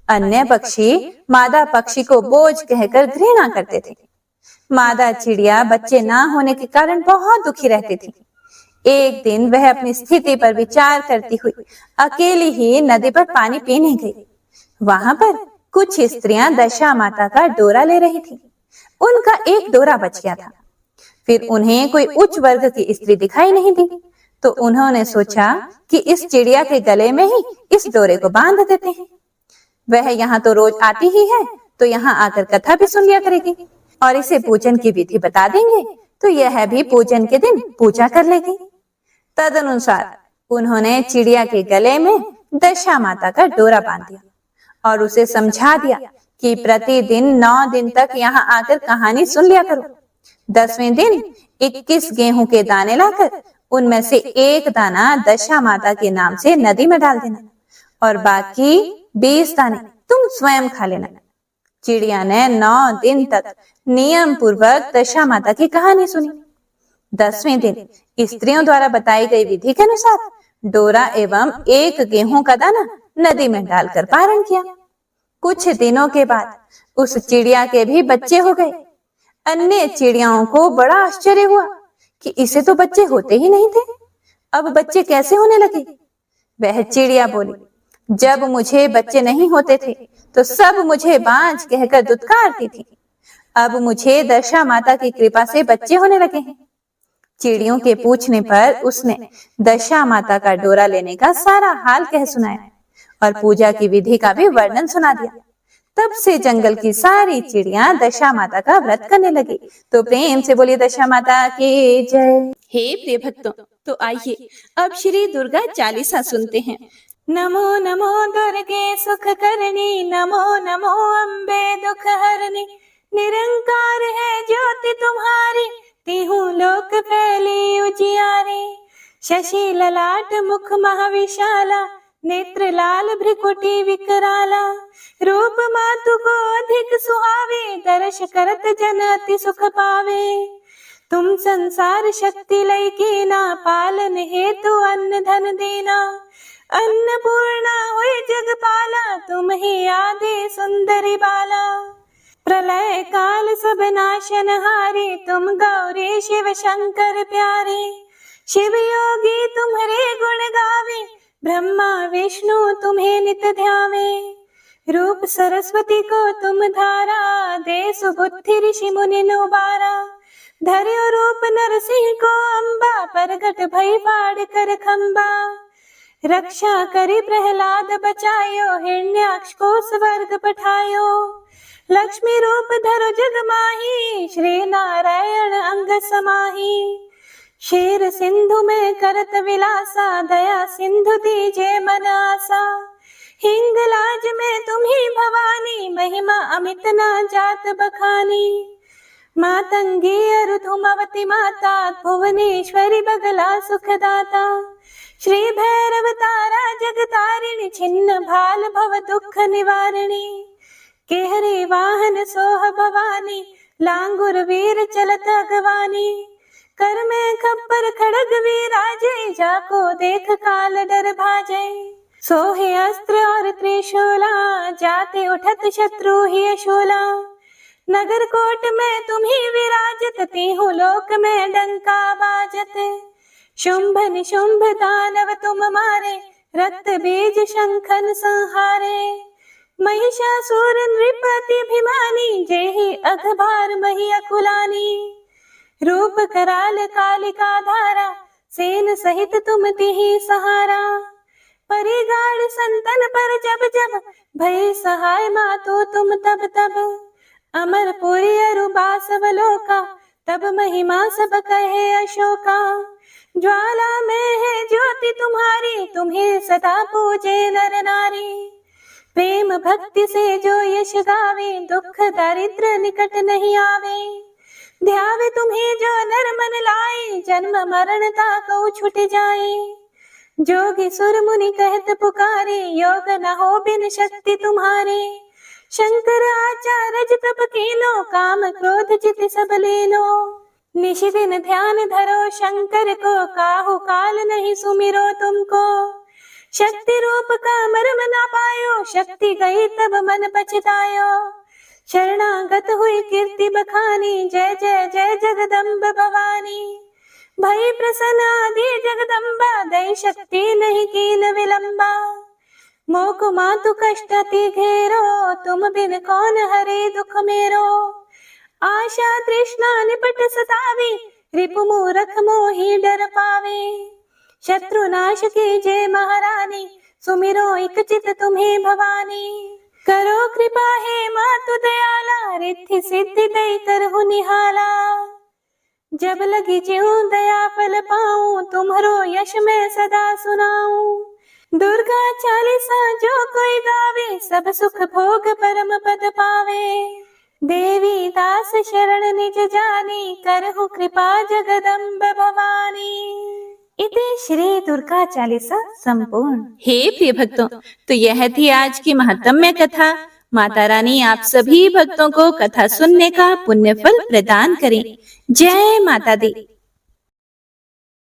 अन्य पक्षी मादा पक्षी को बोझ कहकर घृणा करते थे। मादा चिड़िया बच्चे ना होने के कारण बहुत दुखी रहती थी। एक दिन वह अपनी स्थिति पर विचार करती हुई अकेली ही नदी पर पानी पीने गई। वहां पर कुछ स्त्रियां दशा माता का डोरा ले रही थी। उनका एक डोरा बच गया था। फिर उन्हें कोई उच्च वर्ग की स्त्री दिखाई नहीं दी, तो उन्होंने सोचा कि इस चिड़िया के गले में ही इस डोरे को बांध देते हैं। वह यहाँ तो रोज आती ही है, तो यहाँ आकर कथा भी सुन लिया करेगी और इसे पूजन की विधि बता देंगे, तो यह भी पूजन के दिन पूजा कर लेगी। तदनुसार उन्होंने चिड़िया के गले में दशा माता का डोरा बांध दिया और उसे समझा दिया कि प्रतिदिन 9 दिन तक यहाँ आकर कहानी सुन लिया करो। 10वें दिन 21 गेहूं के दाने लाकर उनमें से एक दाना दशा माता के नाम से नदी में डाल देना और बाकी 20 दाने तुम स्वयं खा लेना। चिड़िया ने 9 दिन तक नियम पूर्वक दशा माता की कहानी सुनी। 10वें दिन स्त्रियों द्वारा बताई गई विधि के अनुसार डोरा एवं एक गेहूं का दाना नदी में डालकर पारण किया। कुछ दिनों के बाद उस चिड़िया के भी बच्चे हो गए। अन्य चिड़ियाओं को बड़ा आश्चर्य हुआ कि इसे तो बच्चे होते ही नहीं थे, अब बच्चे कैसे होने लगे। वह चिड़िया बोली, जब मुझे बच्चे नहीं होते थे तो सब मुझे बांझ कहकर दुत्कारती थी, अब मुझे दशा माता की कृपा से बच्चे होने लगे हैं। चिड़ियों के पूछने पर उसने दशा माता का डोरा लेने का सारा हाल कह सुनाया और पूजा की विधि का भी वर्णन सुना दिया। तब से जंगल की सारी चिड़िया दशा माता का व्रत करने लगी। तो प्रेम से बोलिए दशा माता की जय। हे प्रिय भक्तों, तो आइए अब श्री दुर्गा चालीसा सुनते हैं। नमो नमो दुर्गे सुख करनी, नमो नमो अम्बे दुख हरनी, निरंकार है ज्योति तुम्हारी, तिहु लोक फैली उजियारी। शशि ललाट मुख महाविशाला, नेत्र लाल भ्रिकुटी विकराला, रूप मातु को अधिक सुहावे, दर्श करत जन अति सुख पावे। तुम संसार शक्ति लय की ना, पालन हेतु अन्न धन देना, अन्नपूर्णा हुई जगपाला, तुम ही आदि सुंदरी बाला। प्रलय काल सब नाशन हारे, तुम गौरी शिव शंकर प्यारे, शिव योगी तुम्हारे गुण गावे, ब्रह्मा विष्णु तुम्हें नित ध्यावे। रूप सरस्वती को तुम धारा, दे सुबुद्धि ऋषि मुनि उबारा, धर्यो रूप नरसिंह को अम्बा, प्रगट भई फाड़ कर खंबा। रक्षा करी प्रहलाद बचायो, हिरण्याक्ष को स्वर्ग पठायो, लक्ष्मी रूप धरो जग माही, श्री नारायण अंग समाही। शेर सिंधु में करत विलासा, दया सिंधु दीजे मन आसा, हिंगलाज में तुम्ही भवानी, महिमा अमित ना जात बखानी। मातंगी अरुधुमवती माता, भुवनेश्वरी बगला सुखदाता, श्री भैरव तारा जगतारिणी, छिन्न भाल भव दुख निवारिणी। केहरे वाहन सोह भवानी, लांगुर वीर चलत अगवानी, कर में खप्पर खड़ग विराजे, जाको देख काल डर भाजे। सोहे अस्त्र और त्रिशूला, जाते उठत शत्रु ही शूला, नगर कोट में तुम्ही विराजत, तीहु लोक में डंका बाजत। शुंभ निशुंभ दानव तुम मारे, रक्त बीज शंखन संहारे, महिषासुर नृपति अभिमानी, जेहि अघभार मही अकुलानी। रूप कराल कालिका धारा, सेन सहित तुम तिहि सहारा, परिगाड़ संतन पर जब जब, भय सहाय मातो तुम तब तब। अमरपुरी अरु बासवलोका, तब महिमा सब कहे अशोका। ज्वाला में है ज्योति तुम्हारी, तुम्हें सदा पूजे नर नारी। प्रेम भक्ति से जो यश गावे, दुख दारिद्र निकट नहीं आवे। ध्यावे तुम्हें जो नर मन लाए, जन्म मरण ताकौ छुट जाए। जोगी सुर मुनि कहत पुकारे, योग न हो बिन शक्ति तुम्हारे। शंकर आचार्य तप कीनो, काम क्रोध चित सब ले लो। निश दिन ध्यान धरो शंकर को, काहू काल नहीं सुमिरो तुमको। शक्ति रूप का मर्म न पायो, शक्ति गई तब मन पछतायो। शरणागत हुई कीर्ति बखानी, जय जय जय जगदम्ब भवानी। भई प्रसन्न आदि जगदम्बा, दई शक्ति नहीं कीन विलंबा। मोको मातु कष्ट अति घेरो, तुम बिन कौन हरे दुख मेरो। आशा तृष्णा निपट सतावे, रिपु मूरख मोहि डर पावे। शत्रु नाश कीजे महारानी, सुमिरो एक चित तुम्हें भवानी। करो कृपा हे मातु दयाला, रिद्धि सिद्धि दई करहु निहाला। जब लगी ज्यों दया फल पाऊं, तुम्हरो यश मैं सदा सुनाऊं। दुर्गा चालीसा जो कोई गावे, सब सुख भोग परम पद पावे। देवी दास शरण निज जानी, करहु कृपा जगदम्ब भवानी। इति श्री दुर्गा चालीसा संपूर्ण। हे प्रिय भक्तों, तो यह थी आज की महत्तम्य कथा। माता रानी आप सभी भक्तों को कथा सुनने का पुण्य फल प्रदान करें। जय माता दी।